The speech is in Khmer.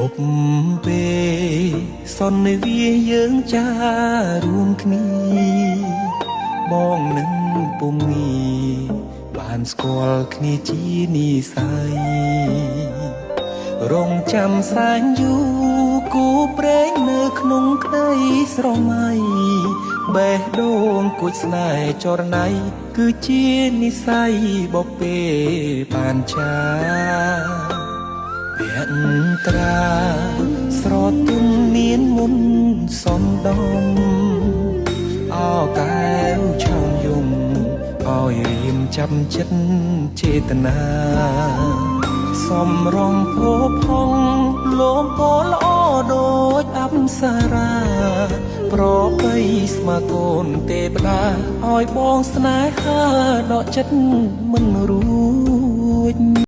ប់ពេលសន្វាយើងចារួមគ្នាបងនឹងពុំងាបានស្គាល់គ្នាជានិស័យរងចាំសែនយូរគូព្រេងនៅក្នុងក្តីស្រមៃបេះដូងគួចស្នេហ៍ចរណៃគឺជានិស័យបពេបានចាភក្ត្រាស្រទុំមានមុនសំដំអោកែវឆោមយំឲ្យរៀមចាប់ចិត្តចេតនាសំរងភោផុងលោមពោល្អដូចអប្សរាប្របីស្មាកូនទេវតាឲ្យបងស្នេហាដកចិត្តមិនរួច